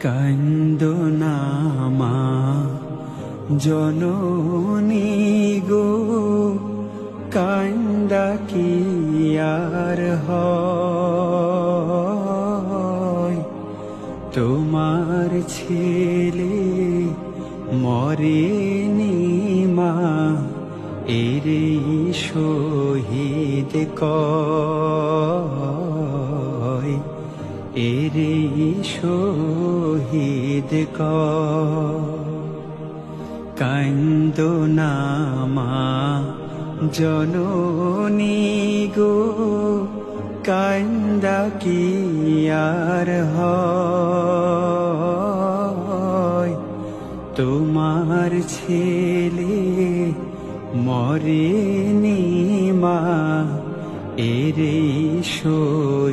কান্দো না মা জননী গো, কান্দা কি আর হয়? তোমার ছেলে মরেনি মা, এরে শহীদ কয়, এরে শহীদ কয়। কান্দো না মা জননী গো, কান্দা কি আর হয়? তোমার ছেলে মরেনি মা, এরে শহীদ